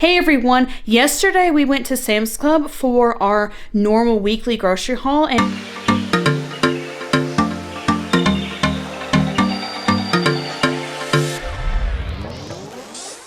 Hey everyone, yesterday we went to Sam's Club for our normal weekly grocery haul and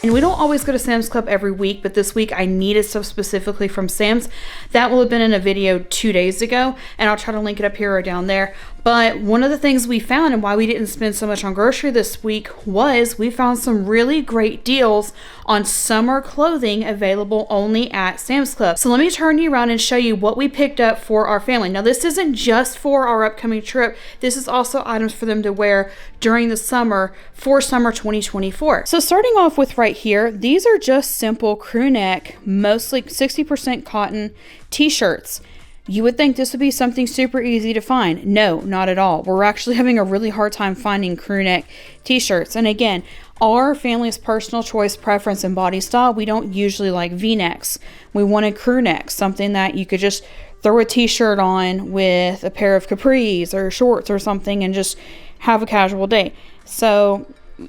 we don't always go to Sam's Club every week, but this week I needed stuff specifically from Sam's. That will have been in a video 2 days ago, and I'll try to link it up here or down there. But one of the things we found and why we didn't spend so much on grocery this week was we found some really great deals on summer clothing available only at Sam's Club. So let me turn you around and show you what we picked up for our family. Now this isn't just for our upcoming trip. This is also items for them to wear during the summer for summer 2024. So starting off with right here, these are just simple crew neck, mostly 60% cotton t-shirts. You would think this would be something super easy to find. No, not at all. We're actually having a really hard time finding crew neck t-shirts. And again, our family's personal choice, preference, and body style, we don't usually like v-necks. We wanted crew necks, something that you could just throw a t-shirt on with a pair of capris or shorts or something and just have a casual day. So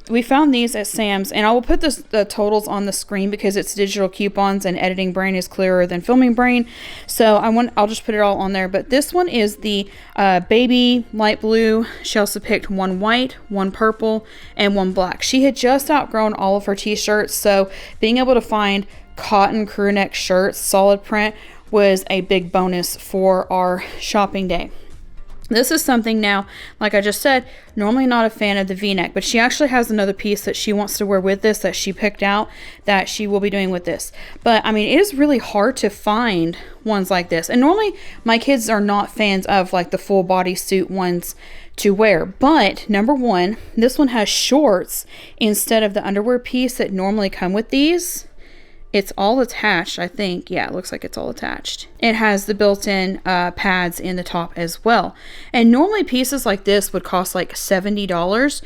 we found these at Sam's, and I will put the totals on the screen because it's digital coupons and editing brain is clearer than filming brain. So I'll just put it all on there. But this one is the baby light blue. She also picked one white, one purple, and one black. She had just outgrown all of her t-shirts, so being able to find cotton crew neck shirts, solid print, was a big bonus for our shopping day. This is something now, like I just said, normally not a fan of the v-neck, but she actually has another piece that she wants to wear with this that she picked out that she will be doing with this. But I mean, it is really hard to find ones like this. And normally my kids are not fans of like the full bodysuit ones to wear. But number one, this one has shorts instead of the underwear piece that normally come with these. It's all attached, I think. Yeah, it looks like it's all attached. It has the built-in pads in the top as well. And normally pieces like this would cost like $70.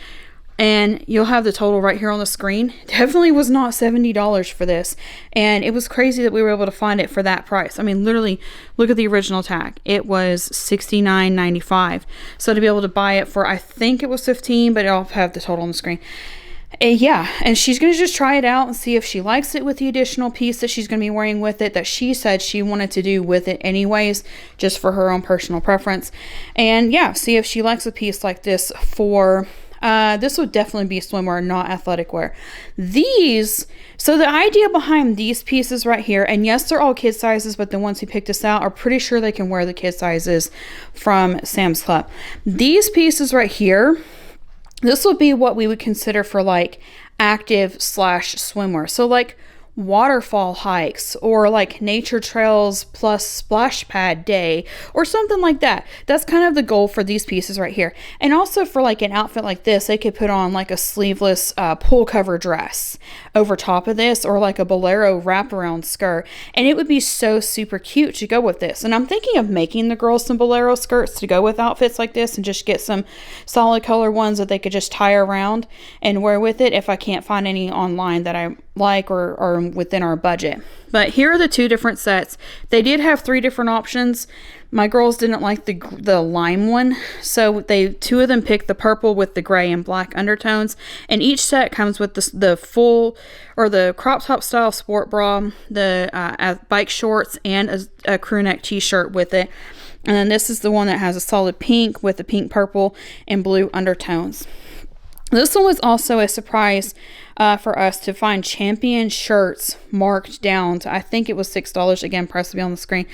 And you'll have the total right here on the screen. Definitely was not $70 for this. And it was crazy that we were able to find it for that price. I mean, literally, look at the original tag. It was $69.95. So to be able to buy it for, I think it was $15, but I'll have the total on the screen. Yeah, and she's going to just try it out and see if she likes it with the additional piece that she's going to be wearing with it that she said she wanted to do with it anyways, just for her own personal preference. And yeah, see if she likes a piece like this for, this would definitely be swimwear, not athletic wear. So the idea behind these pieces right here, and yes, they're all kid sizes, but the ones who picked us out are pretty sure they can wear the kid sizes from Sam's Club. These pieces right here, this would be what we would consider for like active / swimwear. So like waterfall hikes or like nature trails plus splash pad day or something like that. That's kind of the goal for these pieces right here. And also for like an outfit like this, they could put on like a sleeveless pull cover dress over top of this, or like a bolero wraparound skirt, and it would be so super cute to go with this. And I'm thinking of making the girls some bolero skirts to go with outfits like this and just get some solid color ones that they could just tie around and wear with it if I can't find any online that I like or within our budget. But here are the two different sets. They did have 3 different options. My girls didn't like the lime one, so two of them picked the purple with the gray and black undertones, and each set comes with the full or the crop top style sport bra, the bike shorts, and a crew neck t-shirt with it. And then this is the one that has a solid pink with the pink, purple, and blue undertones. This one was also a surprise for us to find Champion shirts marked down to, I think it was $6. Again, price will be on the screen.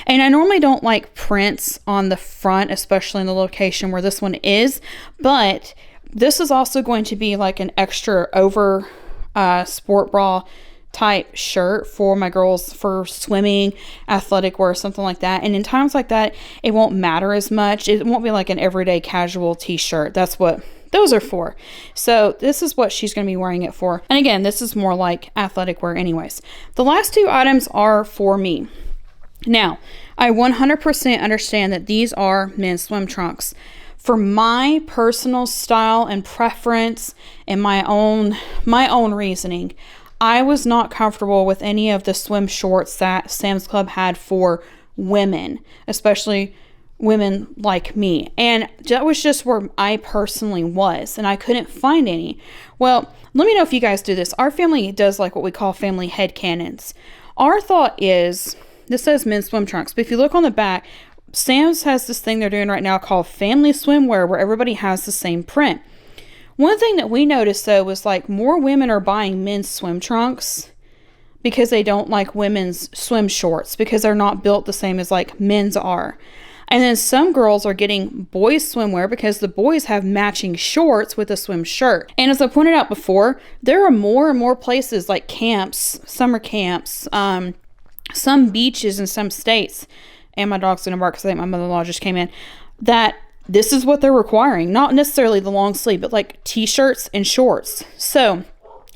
And I normally don't like prints on the front, especially in the location where this one is. But this is also going to be like an extra over sport bra type shirt for my girls for swimming, athletic wear, something like that. And in times like that, it won't matter as much. It won't be like an everyday casual t-shirt. That's what those are for. So this is what she's going to be wearing it for. And again, this is more like athletic wear anyways. The last 2 items are for me. Now, I 100% understand that these are men's swim trunks. For my personal style and preference and my own reasoning, I was not comfortable with any of the swim shorts that Sam's Club had for women, especially women like me. And that was just where I personally was, and I couldn't find any. Well, let me know if you guys do this. Our family does like what we call family headcanons. Our thought is, this says men's swim trunks, but if you look on the back, Sam's has this thing they're doing right now called family swimwear, where everybody has the same print. One thing that we noticed though was like more women are buying men's swim trunks because they don't like women's swim shorts because they're not built the same as like men's are. And then some girls are getting boys swimwear because the boys have matching shorts with a swim shirt. And as I pointed out before, there are more and more places like camps, summer camps, some beaches in some states, and my dog's gonna bark because I think my mother-in-law just came in, that this is what they're requiring. Not necessarily the long sleeve, but like t-shirts and shorts. So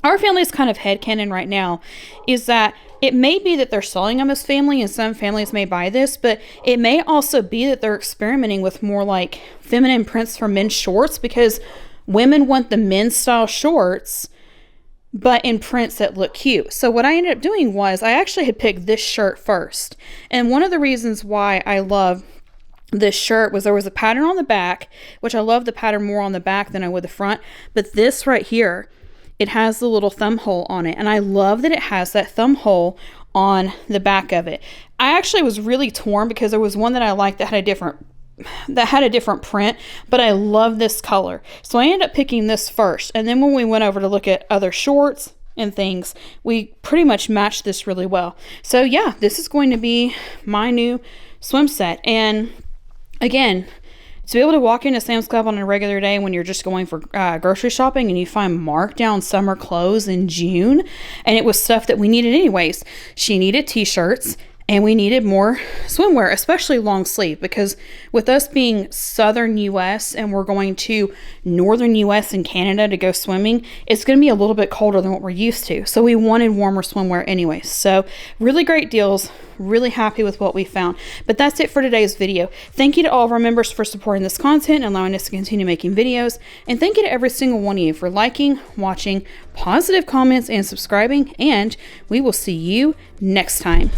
our family's kind of headcanon right now is that it may be that they're selling them as family, and some families may buy this, but it may also be that they're experimenting with more like feminine prints for men's shorts because women want the men's style shorts, but in prints that look cute. So what I ended up doing was I actually had picked this shirt first. And one of the reasons why I love this shirt was there was a pattern on the back, which I love the pattern more on the back than I would the front. But this right here, it has the little thumb hole on it. And I love that it has that thumb hole on the back of it. I actually was really torn because there was one that I liked that had a different print, but I love this color. So I ended up picking this first. And then when we went over to look at other shorts and things, we pretty much matched this really well. So yeah, this is going to be my new swim set. And again, to be able to walk into Sam's Club on a regular day when you're just going for grocery shopping and you find markdown summer clothes in June, and it was stuff that we needed anyways. She needed t-shirts and we needed more swimwear, especially long sleeve, because with us being southern US and we're going to northern US and Canada to go swimming, it's going to be a little bit colder than what we're used to. So we wanted warmer swimwear anyways. So really great deals. Really happy with what we found. But that's it for today's video. Thank you to all of our members for supporting this content and allowing us to continue making videos. And thank you to every single one of you for liking, watching, positive comments, and subscribing. And we will see you next time.